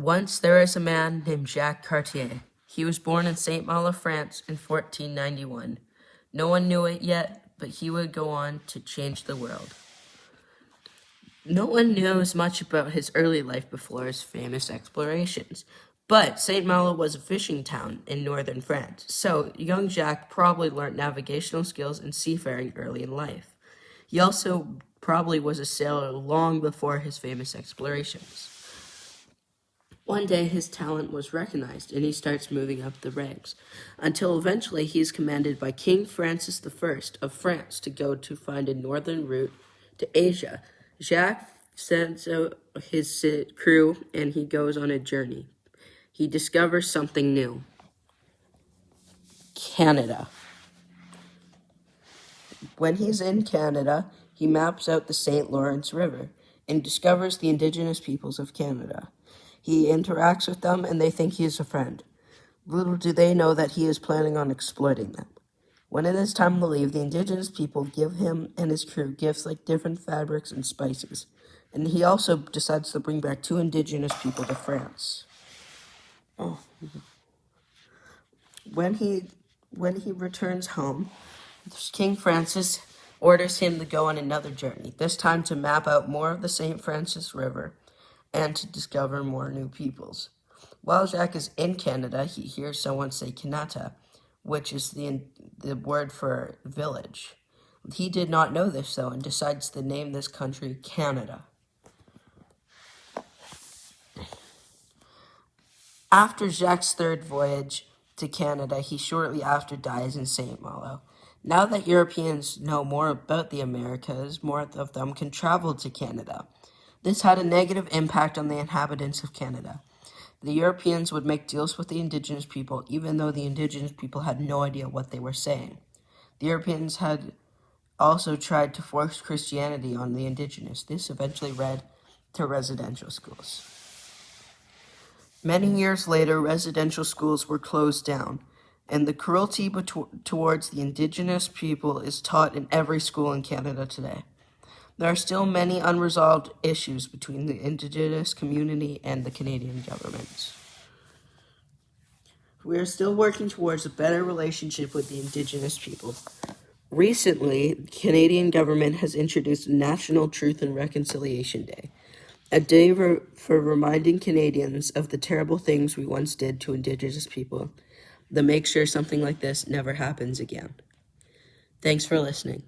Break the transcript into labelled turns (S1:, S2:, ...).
S1: Once there was a man named Jacques Cartier. He was born in St. Malo, France in 1491. No one knew it yet, but he would go on to change the world. No one knows much about his early life before his famous explorations, but St. Malo was a fishing town in northern France, so young Jacques probably learned navigational skills and seafaring early in life. He also probably was a sailor long before his famous explorations. One day his talent was recognized and he starts moving up the ranks, until eventually he is commanded by King Francis I of France to go to find a northern route to Asia. Jacques sends out his crew and he goes on a journey. He discovers something new. Canada. When he's in Canada, he maps out the St. Lawrence River and discovers the indigenous peoples of Canada. He interacts with them and they think he is a friend. Little do they know that he is planning on exploiting them. When it is time to leave, the indigenous people give him and his crew gifts like different fabrics and spices. And he also decides to bring back 2 indigenous people to France. When he returns home, King Francis orders him to go on another journey, this time to map out more of the St. Francis River and to discover more new peoples. While Jacques is in Canada, he hears someone say Kanata, which is the word for village. He did not know this, though, and decides to name this country Canada. After Jacques' third voyage to Canada, he shortly after dies in St. Malo. Now that Europeans know more about the Americas, more of them can travel to Canada. This had a negative impact on the inhabitants of Canada. The Europeans would make deals with the indigenous people, even though the indigenous people had no idea what they were saying. The Europeans had also tried to force Christianity on the indigenous. This eventually led to residential schools. Many years later, residential schools were closed down, and the cruelty towards the indigenous people is taught in every school in Canada today. There are still many unresolved issues between the indigenous community and the Canadian government. We are still working towards a better relationship with the indigenous people. Recently, the Canadian government has introduced National Truth and Reconciliation Day, a day for reminding Canadians of the terrible things we once did to indigenous people, to make sure something like this never happens again. Thanks for listening.